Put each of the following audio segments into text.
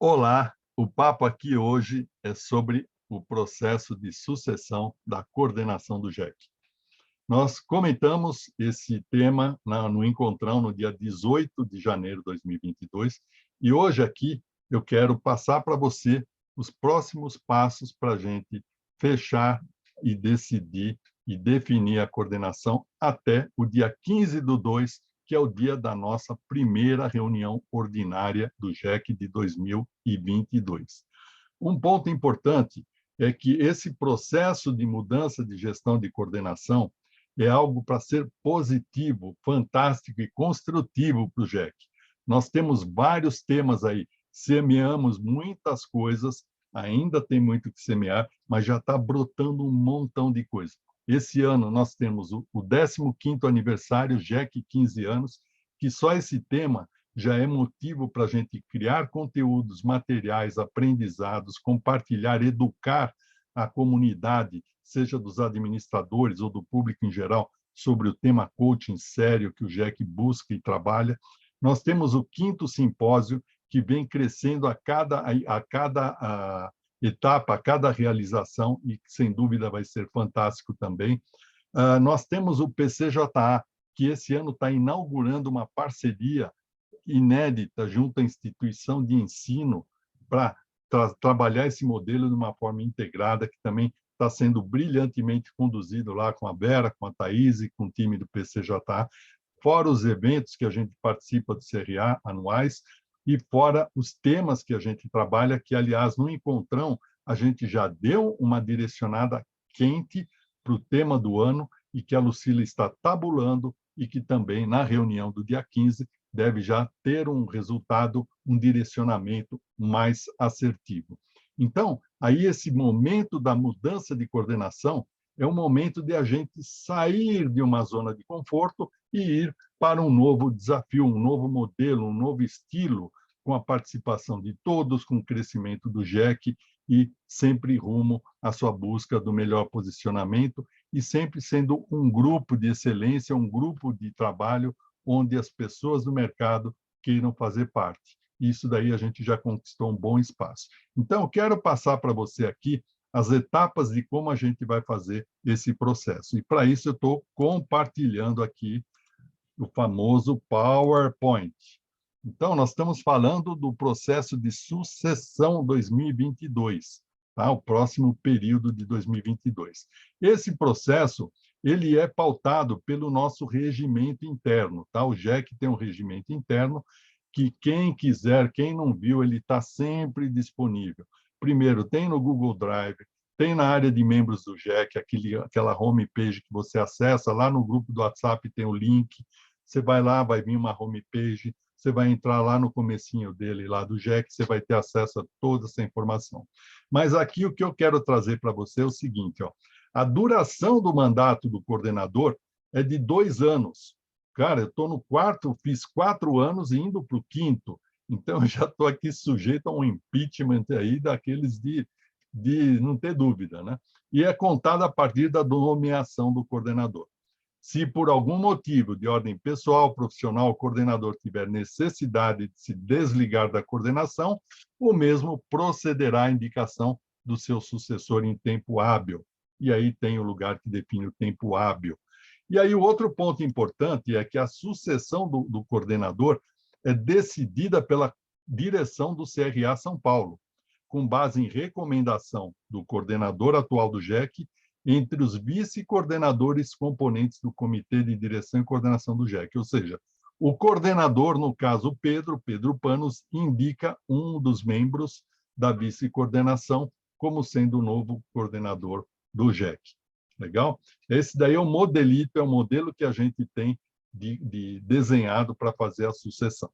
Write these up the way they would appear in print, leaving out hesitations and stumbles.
Olá, o papo aqui hoje é sobre o processo de sucessão da coordenação do GEC. Nós comentamos esse tema no Encontrão no dia 18 de janeiro de 2022 e hoje aqui eu quero passar para você os próximos passos para a gente fechar e decidir e definir a coordenação até o dia 15/2, que é o dia da nossa primeira reunião ordinária do GEC de 2022. Um ponto importante é que esse processo de mudança de gestão de coordenação é algo para ser positivo, fantástico e construtivo para o GEC. Nós temos vários temas aí, semeamos muitas coisas, ainda tem muito que semear, mas já está brotando um montão de coisa. Esse ano nós temos o 15º aniversário, GEC 15 anos, que só esse tema já é motivo para a gente criar conteúdos, materiais, aprendizados, compartilhar, educar a comunidade, seja dos administradores ou do público em geral, sobre o tema coaching sério que o GEC busca e trabalha. Nós temos o 5º simpósio, que vem crescendo a cada etapa, a cada realização, e que, sem dúvida, vai ser fantástico também. Nós temos o PCJA, que esse ano está inaugurando uma parceria inédita junto à instituição de ensino para trabalhar esse modelo de uma forma integrada, que também está sendo brilhantemente conduzido lá com a Vera, com a Thaís e com o time do PCJA, fora os eventos que a gente participa do CRA anuais e fora os temas que a gente trabalha, que, aliás, no Encontrão, a gente já deu uma direcionada quente para o tema do ano e que a Lucila está tabulando e que também, na reunião do dia 15, deve já ter um resultado, um direcionamento mais assertivo. Então, aí esse momento da mudança de coordenação é um momento de a gente sair de uma zona de conforto e ir para um novo desafio, um novo modelo, um novo estilo, com a participação de todos, com o crescimento do GEC e sempre rumo à sua busca do melhor posicionamento e sempre sendo um grupo de excelência, um grupo de trabalho onde as pessoas do mercado queiram fazer parte. Isso daí a gente já conquistou um bom espaço. Então, eu quero passar para você aqui as etapas de como a gente vai fazer esse processo. E, para isso, eu estou compartilhando aqui o famoso PowerPoint. Então, nós estamos falando do processo de sucessão 2022, tá? O próximo período de 2022. Esse processo ele é pautado pelo nosso regimento interno, tá? O GEC tem um regimento interno que quem quiser, quem não viu, ele está sempre disponível. Primeiro, tem no Google Drive, tem na área de membros do GEC, aquela homepage que você acessa, lá no grupo do WhatsApp tem o link, você vai lá, vai vir uma homepage, você vai entrar lá no comecinho dele, lá do GEC, você vai ter acesso a toda essa informação. Mas aqui o que eu quero trazer para você é o seguinte, ó, a duração do mandato do coordenador é de 2 anos. Cara, eu estou no quarto, fiz 4 anos e indo para o 5º, então eu já estou aqui sujeito a um impeachment aí daqueles de não ter dúvida, né? E é contado a partir da nomeação do coordenador. Se por algum motivo de ordem pessoal, profissional, o coordenador tiver necessidade de se desligar da coordenação, o mesmo procederá à indicação do seu sucessor em tempo hábil. E aí tem o lugar que define o tempo hábil. E aí o outro ponto importante é que a sucessão do coordenador é decidida pela direção do CRA São Paulo, com base em recomendação do coordenador atual do GEC entre os vice-coordenadores componentes do Comitê de Direção e Coordenação do GEC. Ou seja, o coordenador, no caso Pedro Panos, indica um dos membros da vice-coordenação como sendo o novo coordenador do GEC. Legal? Esse daí é o modelito, é o modelo que a gente tem desenhado para fazer a sucessão.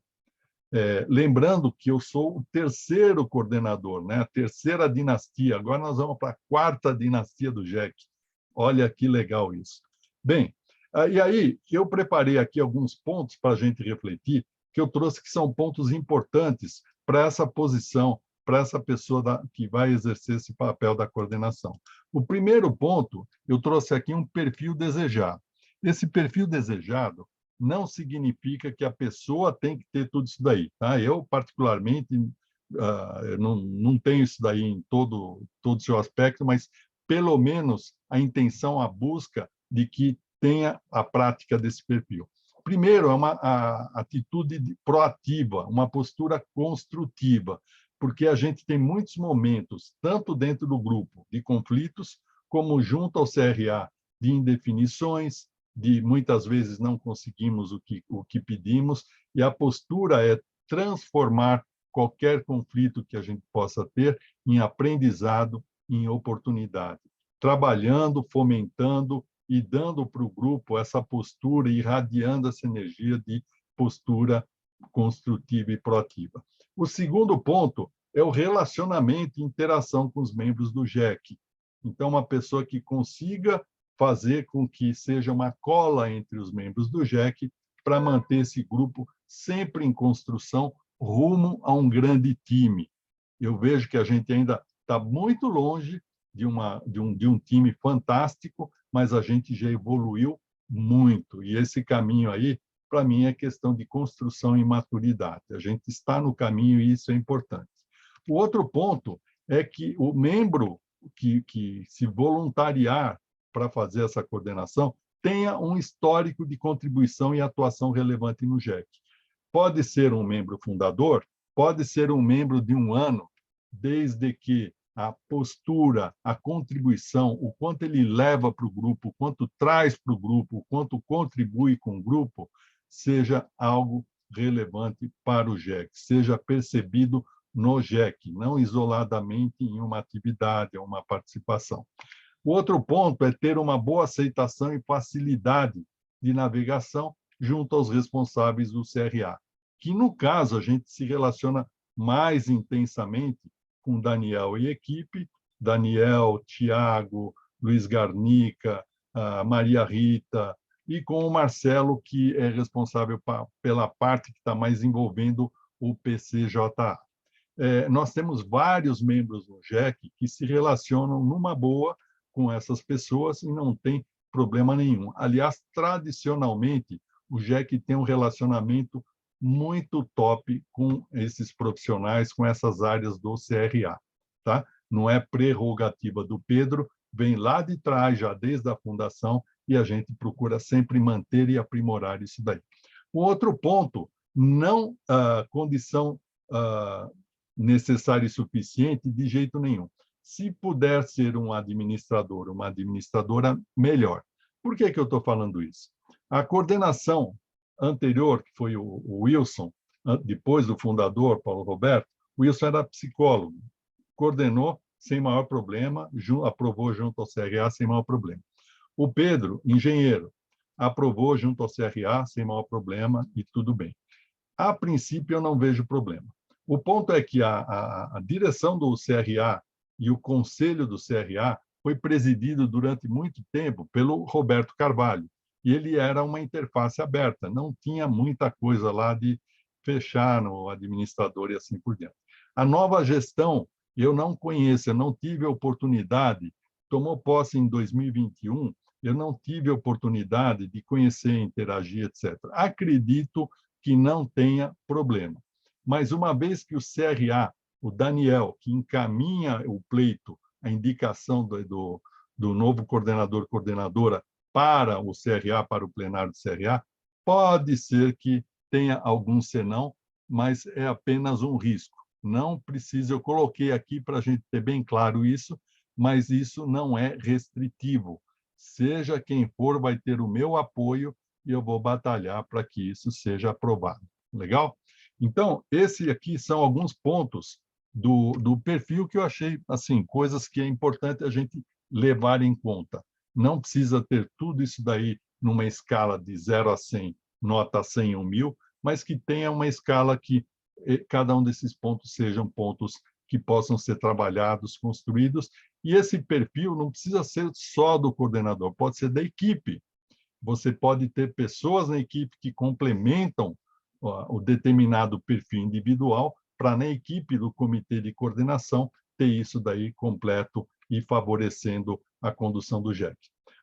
Lembrando que eu sou o 3º coordenador, né? A 3ª dinastia. Agora nós vamos para a 4ª dinastia do GEC. Olha que legal isso. Bem, e aí eu preparei aqui alguns pontos para a gente refletir, que eu trouxe que são pontos importantes para essa posição, para essa pessoa que vai exercer esse papel da coordenação. O primeiro ponto, eu trouxe aqui um perfil desejado. Esse perfil desejado não significa que a pessoa tem que ter tudo isso daí, tá? Eu, particularmente, eu não tenho isso daí em todo o seu aspecto, mas pelo menos a intenção, a busca de que tenha a prática desse perfil. Primeiro, é uma atitude proativa, uma postura construtiva, porque a gente tem muitos momentos, tanto dentro do grupo de conflitos, como junto ao CRA, de indefinições, de muitas vezes não conseguimos o que pedimos, e a postura é transformar qualquer conflito que a gente possa ter em aprendizado, em oportunidade, trabalhando, fomentando e dando para o grupo essa postura, irradiando essa energia de postura construtiva e proativa. O segundo ponto é o relacionamento e interação com os membros do GEC. Então, uma pessoa que consiga fazer com que seja uma cola entre os membros do GEC para manter esse grupo sempre em construção rumo a um grande time. Eu vejo que a gente ainda está muito longe de um time fantástico, mas a gente já evoluiu muito. E esse caminho aí, para mim, é questão de construção e maturidade. A gente está no caminho e isso é importante. O outro ponto é que o membro que se voluntariar para fazer essa coordenação tenha um histórico de contribuição e atuação relevante no GEC. Pode ser um membro fundador, pode ser um membro de um ano, desde que a postura, a contribuição, o quanto ele leva para o grupo, o quanto traz para o grupo, o quanto contribui com o grupo, seja algo relevante para o GEC, seja percebido no GEC, não isoladamente em uma atividade ou uma participação. O outro ponto é ter uma boa aceitação e facilidade de navegação junto aos responsáveis do CRA, que, no caso, a gente se relaciona mais intensamente com Daniel e equipe, Daniel, Tiago, Luiz Garnica, Maria Rita, e com o Marcelo, que é responsável pela parte que está mais envolvendo o PCJA. Nós temos vários membros do GEC que se relacionam numa boa com essas pessoas e não tem problema nenhum. Aliás, tradicionalmente, o GEC tem um relacionamento muito top com esses profissionais, com essas áreas do CRA. Tá? Não é prerrogativa do Pedro, vem lá de trás, já desde a fundação, e a gente procura sempre manter e aprimorar isso daí. O outro ponto, não condição necessária e suficiente de jeito nenhum. Se puder ser um administrador, uma administradora, melhor. Por que eu estou falando isso? A coordenação anterior, que foi o Wilson, depois do fundador, Paulo Roberto, o Wilson era psicólogo, coordenou sem maior problema, aprovou junto ao CRA sem maior problema. O Pedro, engenheiro, aprovou junto ao CRA sem maior problema e tudo bem. A princípio, eu não vejo problema. O ponto é que a direção do CRA e o conselho do CRA foi presidido durante muito tempo pelo Roberto Carvalho, e ele era uma interface aberta, não tinha muita coisa lá de fechar no administrador e assim por diante. A nova gestão, eu não conheço, eu não tive a oportunidade, tomou posse em 2021, eu não tive a oportunidade de conhecer, interagir, etc. Acredito que não tenha problema. Mas uma vez que o CRA, o Daniel, que encaminha o pleito, a indicação do novo coordenador, coordenadora, para o CRA, para o plenário do CRA, pode ser que tenha algum senão, mas é apenas um risco. Não precisa, eu coloquei aqui para a gente ter bem claro isso, mas isso não é restritivo. Seja quem for, vai ter o meu apoio e eu vou batalhar para que isso seja aprovado. Legal? Então, esse aqui são alguns pontos do perfil que eu achei, assim, coisas que é importante a gente levar em conta. Não precisa ter tudo isso daí numa escala de 0 a 100, nota 100 ou 1000, mas que tenha uma escala que cada um desses pontos sejam pontos que possam ser trabalhados, construídos, e esse perfil não precisa ser só do coordenador, pode ser da equipe. Você pode ter pessoas na equipe que complementam o determinado perfil individual para, na equipe do comitê de coordenação, ter isso daí completo e favorecendo a condução do GEC.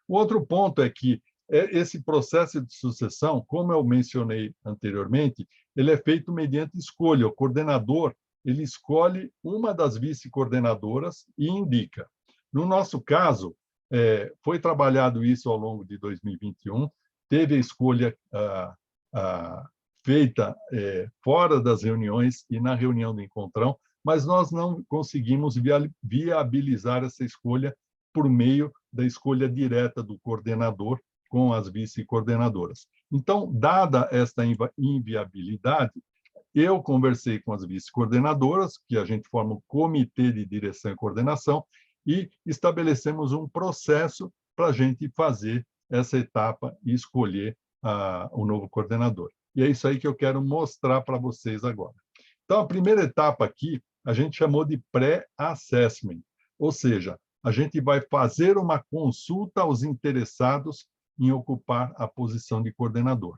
O outro ponto é que esse processo de sucessão, como eu mencionei anteriormente, ele é feito mediante escolha. O coordenador ele escolhe uma das vice-coordenadoras e indica. No nosso caso, foi trabalhado isso ao longo de 2021, teve a escolha feita fora das reuniões e na reunião do Encontrão, mas nós não conseguimos viabilizar essa escolha por meio da escolha direta do coordenador com as vice-coordenadoras. Então, dada esta inviabilidade, eu conversei com as vice-coordenadoras, que a gente forma um comitê de direção e coordenação, e estabelecemos um processo para a gente fazer essa etapa e escolher o novo coordenador. E é isso aí que eu quero mostrar para vocês agora. Então, a primeira etapa aqui, a gente chamou de pré-assessment, ou seja, a gente vai fazer uma consulta aos interessados em ocupar a posição de coordenador.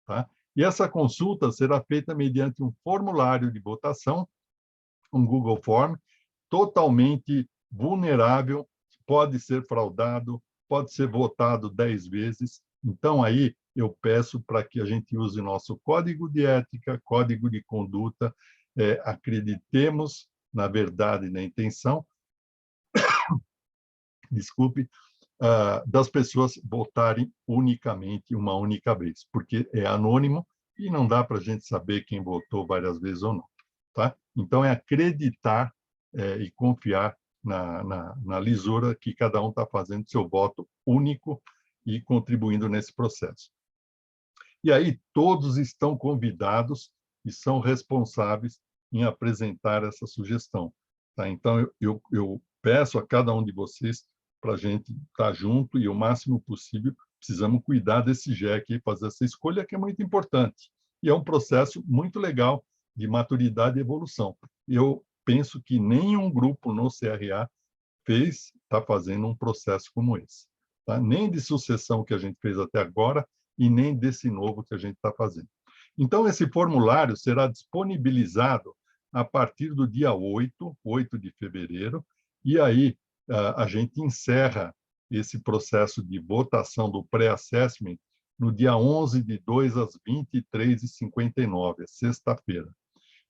Tá? E essa consulta será feita mediante um formulário de votação, um Google Form, totalmente vulnerável, pode ser fraudado, pode ser votado 10 vezes. Então, aí, eu peço para que a gente use nosso código de ética, código de conduta, acreditemos na verdade e na intenção, desculpe, das pessoas votarem unicamente uma única vez, porque é anônimo e não dá para a gente saber quem votou várias vezes ou não. Tá? Então, é acreditar e confiar na lisura que cada um está fazendo seu voto único e contribuindo nesse processo. E aí, todos estão convidados e são responsáveis em apresentar essa sugestão. Tá? Então, eu peço a cada um de vocês para a gente estar junto e, o máximo possível, precisamos cuidar desse GEC e fazer essa escolha, que é muito importante. E é um processo muito legal de maturidade e evolução. Eu penso que nenhum grupo no CRA está fazendo um processo como esse. Tá? Nem de sucessão que a gente fez até agora e nem desse novo que a gente está fazendo. Então, esse formulário será disponibilizado a partir do dia 8 de fevereiro, e aí a gente encerra esse processo de votação do pré-assessment no dia 11/2 às 23h59, sexta-feira.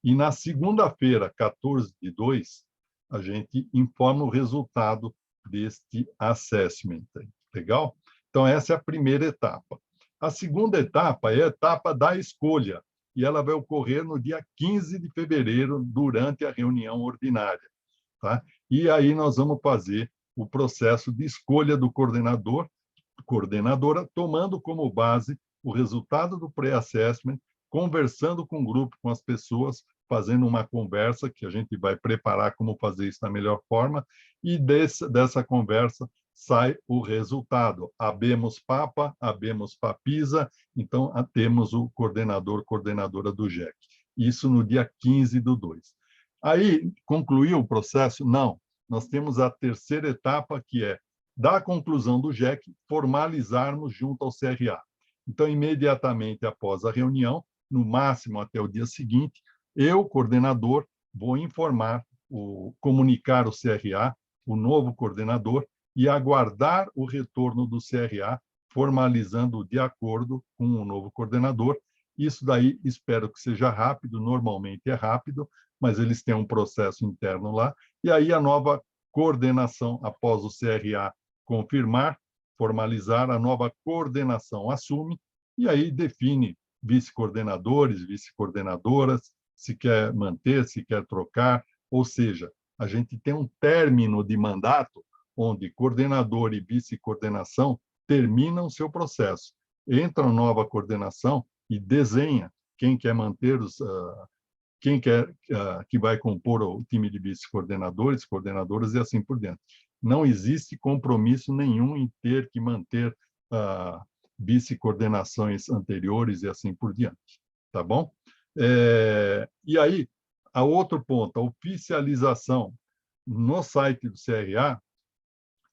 E na segunda-feira, 14/2, a gente informa o resultado deste assessment. Legal? Então, essa é a primeira etapa. A segunda etapa é a etapa da escolha, e ela vai ocorrer no dia 15 de fevereiro, durante a reunião ordinária. Tá? E aí nós vamos fazer o processo de escolha do coordenador, coordenadora, tomando como base o resultado do pré-assessment, conversando com o grupo, com as pessoas, fazendo uma conversa, que a gente vai preparar como fazer isso da melhor forma, e dessa conversa sai o resultado. Habemos Papa, habemos Papisa, então temos o coordenador, coordenadora do GEC. Isso no dia 15/2. Aí, concluiu o processo? Não. Nós temos a terceira etapa, que é, da conclusão do GEC, formalizarmos junto ao CRA. Então, imediatamente após a reunião, no máximo até o dia seguinte, eu, coordenador, vou comunicar o CRA, o novo coordenador, e aguardar o retorno do CRA, formalizando de acordo com o novo coordenador. Isso daí espero que seja rápido, normalmente é rápido, mas eles têm um processo interno lá, e aí a nova coordenação, após o CRA confirmar, formalizar, a nova coordenação assume, e aí define vice-coordenadores, vice-coordenadoras, se quer manter, se quer trocar, ou seja, a gente tem um término de mandato onde coordenador e vice-coordenação terminam seu processo. Entra a nova coordenação e desenha quem quer manter quem quer que vai compor o time de vice-coordenadores, coordenadoras e assim por diante. Não existe compromisso nenhum em ter que manter vice-coordenações anteriores e assim por diante. Tá bom? E aí, a outro ponto, a oficialização no site do CRA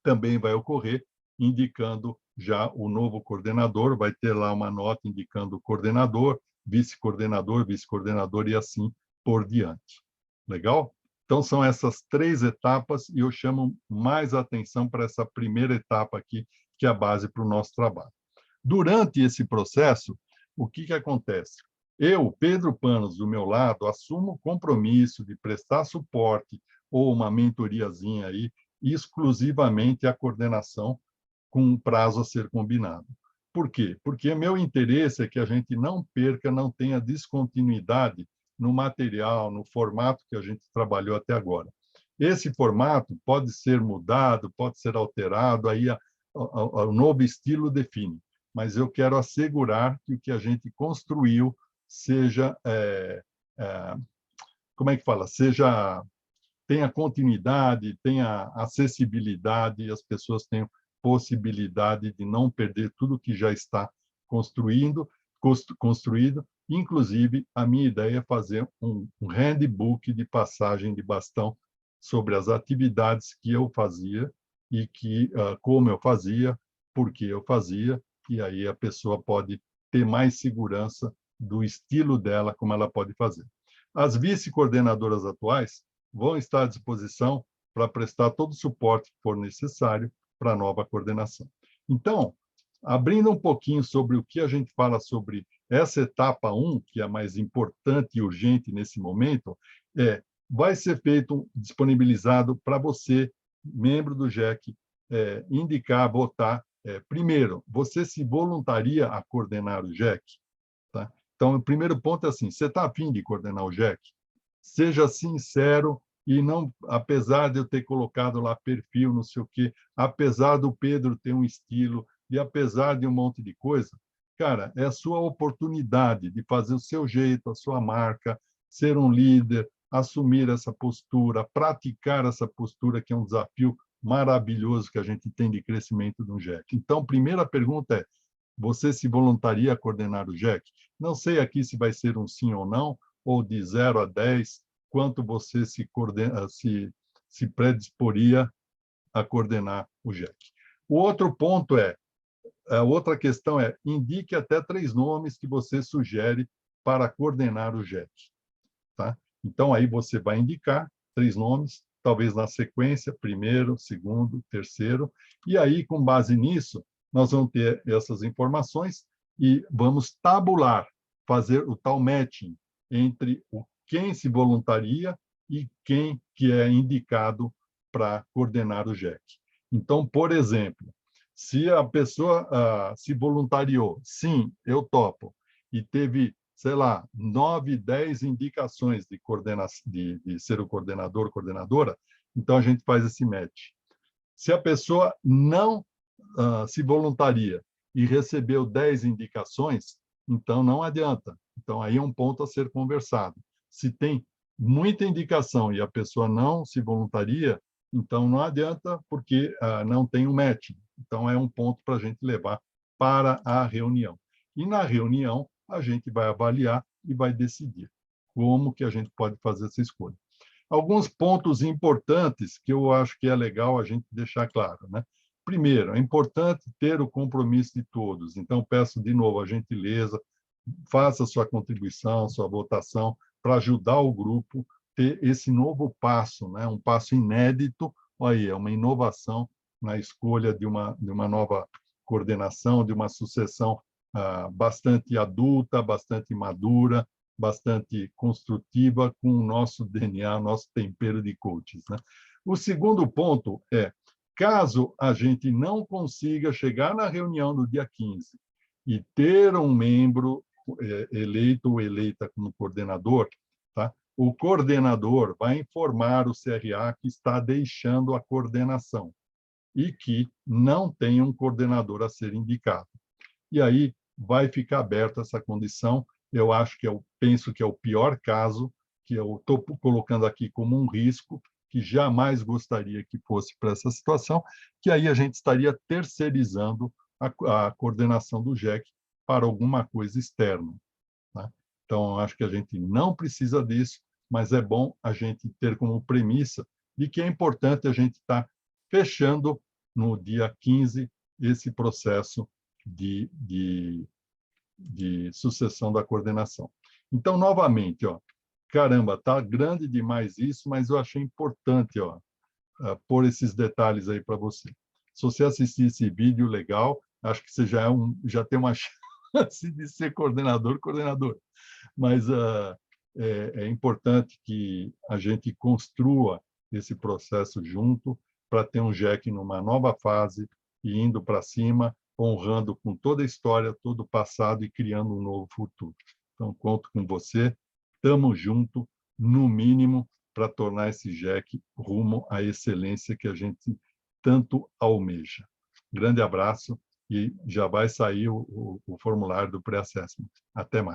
também vai ocorrer, indicando já o novo coordenador, vai ter lá uma nota indicando o coordenador, vice-coordenador e assim por diante. Legal? Então, são essas 3 etapas, e eu chamo mais atenção para essa primeira etapa aqui, que é a base para o nosso trabalho. Durante esse processo, o que acontece? Eu, Pedro Panos, do meu lado, assumo o compromisso de prestar suporte ou uma mentoriazinha aí, exclusivamente à coordenação com um prazo a ser combinado. Por quê? Porque meu interesse é que a gente não perca, não tenha descontinuidade no material, no formato que a gente trabalhou até agora. Esse formato pode ser mudado, pode ser alterado, aí o novo estilo define, mas eu quero assegurar que o que a gente construiu seja, como é que fala? Tenha continuidade, tenha acessibilidade, e as pessoas tenham possibilidade de não perder tudo que já está construído. Inclusive, a minha ideia é fazer um handbook de passagem de bastão sobre as atividades que eu fazia e como eu fazia, por que eu fazia, e aí a pessoa pode ter mais segurança do estilo dela, como ela pode fazer. As vice-coordenadoras atuais vão estar à disposição para prestar todo o suporte que for necessário para a nova coordenação. Então, abrindo um pouquinho sobre o que a gente fala sobre essa etapa 1, que é a mais importante e urgente nesse momento, vai ser feito, disponibilizado para você, membro do GEC, indicar, votar. Primeiro, você se voluntaria a coordenar o GEC? Tá? Então, o primeiro ponto é assim, você está afim de coordenar o GEC? Seja sincero e não, apesar de eu ter colocado lá perfil, não sei o quê, apesar do Pedro ter um estilo e apesar de um monte de coisa, cara, é a sua oportunidade de fazer o seu jeito, a sua marca, ser um líder, assumir essa postura, praticar essa postura, que é um desafio maravilhoso que a gente tem de crescimento do GEC. Então, primeira pergunta é, você se voluntaria a coordenar o GEC? Não sei aqui se vai ser um sim ou não, ou de 0 a 10, quanto você se predisporia a coordenar o GEC. O outro ponto a outra questão é, indique até 3 nomes que você sugere para coordenar o GEC. Tá? Então, aí você vai indicar 3 nomes, talvez na sequência, primeiro, segundo, terceiro, e aí, com base nisso, nós vamos ter essas informações e vamos tabular, fazer o tal matching entre quem se voluntaria e quem que é indicado para coordenar o GEC. Então, por exemplo, se a pessoa se voluntariou, sim, eu topo, e teve, sei lá, 9, 10 indicações de ser o coordenador, coordenadora, então a gente faz esse match. Se a pessoa não se voluntaria e recebeu 10 indicações, então não adianta. Então, aí é um ponto a ser conversado. Se tem muita indicação e a pessoa não se voluntaria, então não adianta, porque não tem um match. Então, é um ponto para a gente levar para a reunião. E na reunião, a gente vai avaliar e vai decidir como que a gente pode fazer essa escolha. Alguns pontos importantes que eu acho que é legal a gente deixar claro, né? Primeiro, é importante ter o compromisso de todos. Então, peço de novo a gentileza, faça sua contribuição, sua votação, para ajudar o grupo a ter esse novo passo, né? Um passo inédito, aí, é uma inovação na escolha de uma nova coordenação, de uma sucessão bastante adulta, bastante madura, bastante construtiva com o nosso DNA, nosso tempero de coaches, né? O segundo ponto é, caso a gente não consiga chegar na reunião do dia 15 e ter um membro eleito ou eleita como coordenador, tá? O coordenador vai informar o CRA que está deixando a coordenação e que não tem um coordenador a ser indicado. E aí vai ficar aberta essa condição. Eu acho que penso que é o pior caso, que eu estou colocando aqui como um risco, que jamais gostaria que fosse para essa situação, que aí a gente estaria terceirizando a coordenação do GEC para alguma coisa externa. Né? Então, acho que a gente não precisa disso, mas é bom a gente ter como premissa de que é importante a gente estar fechando no dia 15 esse processo de sucessão da coordenação. Então, novamente, caramba, tá grande demais isso, mas eu achei importante pôr esses detalhes aí para você. Se você assistir esse vídeo, legal, acho que você já tem uma chance de ser coordenador, coordenador. Mas é importante que a gente construa esse processo junto para ter um JEC numa nova fase e indo para cima, honrando com toda a história, todo o passado e criando um novo futuro. Então, conto com você, estamos juntos, no mínimo, para tornar esse JEC rumo à excelência que a gente tanto almeja. Grande abraço e já vai sair o formulário do pré-assessment. Até mais.